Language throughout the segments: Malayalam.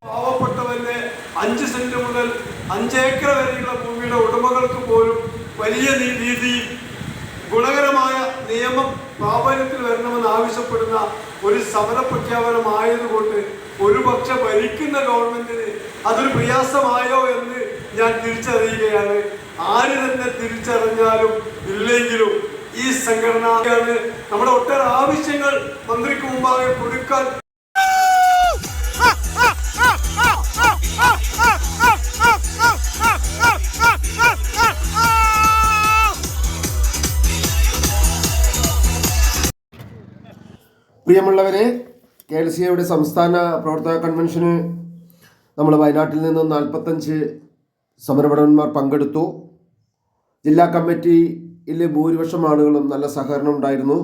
പാവപ്പെട്ടവന്റെ 5 സെന്റ് മുതൽ 5 ഏക്കർ വരെയുള്ള ഭൂമിയുടെ ഉടമകൾക്ക് പോലും വലിയ രീതിയിൽ ഗുണകരമായ നിയമം പ്രാബല്യത്തിൽ വരണമെന്ന് ആവശ്യപ്പെടുന്ന ഒരു സമര പ്രഖ്യാപനമായതുകൊണ്ട് ഒരുപക്ഷെ ഭരിക്കുന്ന ഗവൺമെന്റിന് അതൊരു പ്രയാസമായോ എന്ന് ഞാൻ തിരിച്ചറിയുകയാണ്. ആര് തന്നെ തിരിച്ചറിഞ്ഞാലും ഇല്ലെങ്കിലും ഈ സംഘടനയാണ് നമ്മുടെ ഒട്ടേറെ ആവശ്യങ്ങൾ മന്ത്രിക്ക് മുമ്പാകെ കൊടുക്കാൻ പ്രിയമുള്ളവരെ, KLCയുടെ സംസ്ഥാന പ്രവർത്തക കൺവെൻഷന് നമ്മൾ വയനാട്ടിൽ നിന്നും 45 സമരഭടന്മാർ പങ്കെടുത്തു. ജില്ലാ കമ്മിറ്റിയിലെ ഭൂരിപക്ഷം ആളുകളും നല്ല സഹകരണം ഉണ്ടായിരുന്നു.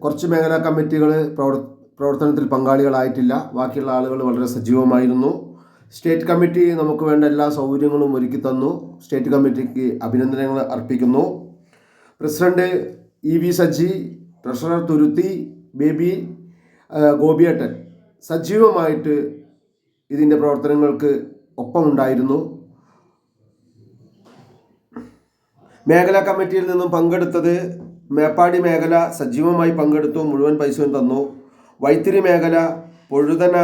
കുറച്ച് മേഖലാ കമ്മിറ്റികൾ പ്രവർത്തനത്തിൽ പങ്കാളികളായിട്ടില്ല. ബാക്കിയുള്ള ആളുകൾ വളരെ സജീവമായിരുന്നു. സ്റ്റേറ്റ് കമ്മിറ്റി നമുക്ക് വേണ്ട എല്ലാ സൗകര്യങ്ങളും ഒരുക്കി തന്നു. സ്റ്റേറ്റ് കമ്മിറ്റിക്ക് അഭിനന്ദനങ്ങൾ അർപ്പിക്കുന്നു. പ്രസിഡന്റ് EV സജി, ട്രഷറർ തുരുത്തി ബേബി, ഗോപിയേട്ടൻ സജീവമായിട്ട് ഇതിൻ്റെ പ്രവർത്തനങ്ങൾക്ക് ഒപ്പമുണ്ടായിരുന്നു. മേഖലാ കമ്മിറ്റിയിൽ നിന്നും പങ്കെടുത്തത് മേപ്പാടി മേഖല സജീവമായി പങ്കെടുത്തു, മുഴുവൻ പൈസയും തന്നു. വൈത്തിരി മേഖല, പൊഴുതന,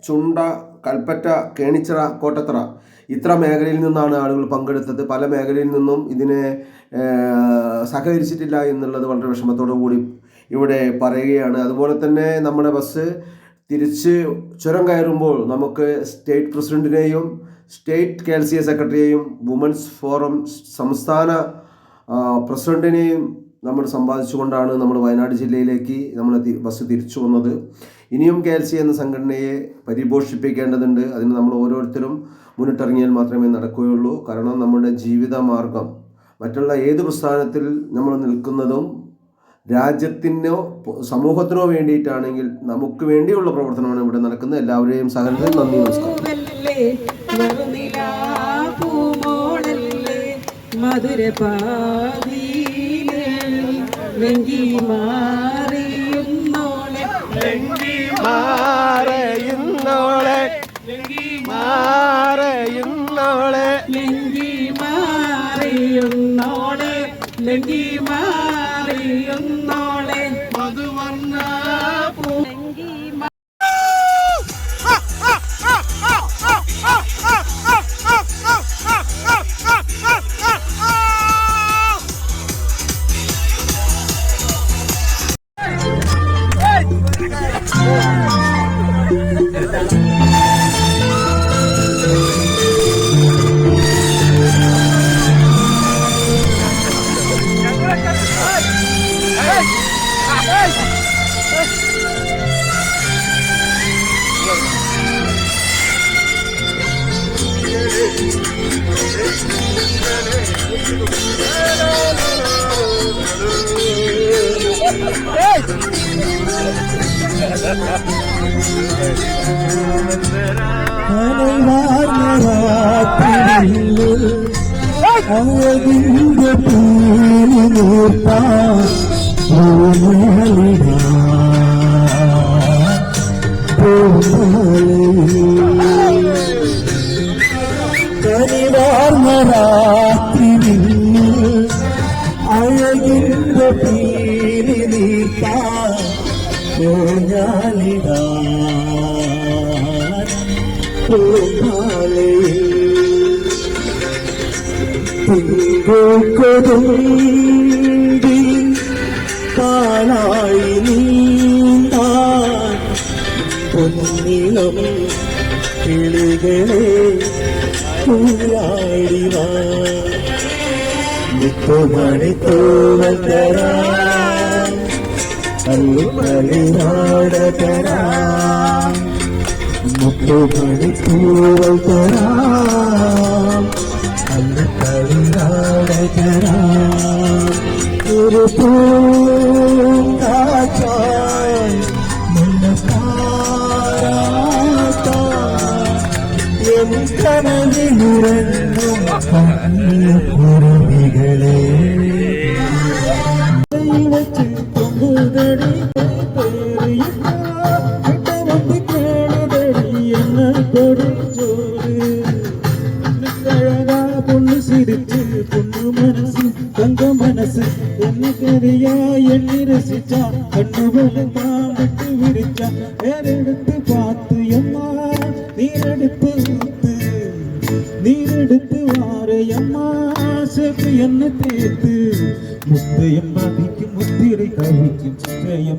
ചുണ്ട, കൽപ്പറ്റ, കേണിച്ചിറ, കോട്ടത്തറ ഇത്ര മേഖലയിൽ നിന്നാണ് ആളുകൾ പങ്കെടുത്തത്. പല മേഖലയിൽ നിന്നും ഇതിനെ സഹകരിച്ചിട്ടില്ല എന്നുള്ളത് വളരെ വിഷമത്തോടു കൂടി ഇവിടെ പറയുകയാണ്. അതുപോലെ തന്നെ നമ്മുടെ ബസ് തിരിച്ച് ചുരം കയറുമ്പോൾ നമുക്ക് സ്റ്റേറ്റ് പ്രസിഡന്റിനെയും സ്റ്റേറ്റ് KLCA സെക്രട്ടറിയെയും വുമൻസ് ഫോറം സംസ്ഥാന പ്രസിഡന്റിനെയും നമ്മൾ സമ്പാദിച്ചുകൊണ്ടാണ് നമ്മൾ വയനാട് ജില്ലയിലേക്ക് നമ്മൾ ബസ് തിരിച്ചു വന്നത്. ഇനിയും KLCA എന്ന സംഘടനയെ പരിപോഷിപ്പിക്കേണ്ടതുണ്ട്. അതിന് നമ്മൾ ഓരോരുത്തരും മുന്നിട്ടിറങ്ങിയാൽ മാത്രമേ നടക്കുകയുള്ളൂ. കാരണം നമ്മുടെ ജീവിത മാർഗം മറ്റുള്ള ഏത് പ്രസ്ഥാനത്തിൽ നമ്മൾ നിൽക്കുന്നതും രാജ്യത്തിനോ സമൂഹത്തിനോ വേണ്ടിയിട്ടാണെങ്കിൽ നമുക്ക് വേണ്ടിയുള്ള പ്രവർത്തനമാണ് ഇവിടെ നടക്കുന്നത്. എല്ലാവരെയും സഹകരിച്ച് നന്ദി, നമസ്കാരം. മാറയുന്നോളെ കനിവാർന്ന രാത്രി അഴകിന്റെ പീലി നീട്ടാൻ ഞാനിതാ കൊടുമ്പി കാലായി നീന്താൻ പൊന്നിളം കിളികളെ പൂയാടിവാ മുത്തുമണി തോവതരാ അല്ലുമണിനാടതരാ മുത്തുമണി തോവതരാ അല്ലുമണിനാടതരാ ഒരു പൂങ്കാറ്റായി കനവിലുറങ്ങും കുരുവികളെ പൊണ്ണു സിരിച്ച് പൊണ്ണു മനസ്സ് തങ്ക മനസ്സ് എന്നറിയാ എണ്ണി രസിച്ച കണ്ണുകളും വിട്ടു വിരിച്ച ഏറെടുത്ത് പാത്തു എമ്മ നീരെടുത്ത് വാരയമ്മ സെപ്പ് എന്നെ തേത്ത് മുത്തയം ബാധിക്കും മുത്തിരി കവിക്കും ചിത്രയം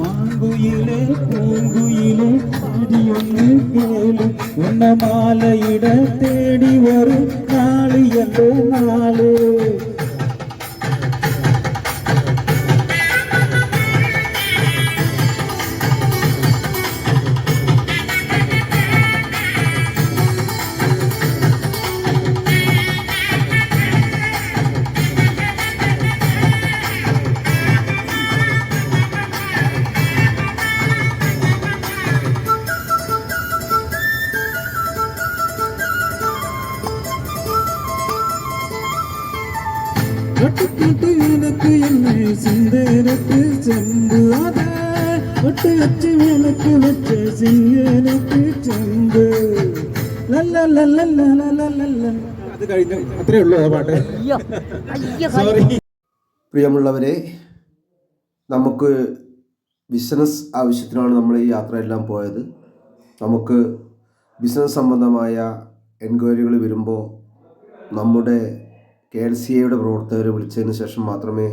മാങ്കുയിലെ പൂങ്കുയിലെ അടിയൊന്ന് കേളും ഉന്നമാലയിട തേടി വരും നാളിയല്ലോ നാള് ഒട്ടിക്കിട്ട് വിളക്ക് എന്നെ സിന്ദരത്ത് ചെമ്പ് അതെ ഒട്ടി വെച്ച് വിളക്ക് വെച്ച സിംഗനക്ക് ചെമ്പ് അത് കഴിഞ്ഞു. അത്രേ ഉള്ളൂ ആ പാട്ട്. സോറി. പ്രിയമുള്ളവരെ, നമുക്ക് ബിസിനസ് ആവശ്യത്തിനാണ് നമ്മൾ ഈ യാത്രയെല്ലാം പോയത്. നമുക്ക് ബിസിനസ് സംബന്ധമായ എൻക്വയറികൾ വരുമ്പോൾ നമ്മുടെ KLCAയുടെ പ്രവർത്തകരെ വിളിച്ചതിന് ശേഷം മാത്രമേ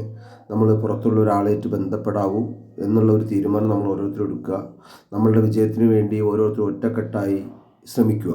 നമ്മൾ പുറത്തുള്ള ഒരാളായിട്ട് ബന്ധപ്പെടാവൂ എന്നുള്ള ഒരു തീരുമാനം നമ്മൾ ഓരോരുത്തരും എടുക്കുക. നമ്മളുടെ വിജയത്തിന് വേണ്ടി ഓരോരുത്തരും ഒറ്റക്കെട്ടായി ശ്രമിക്കുക.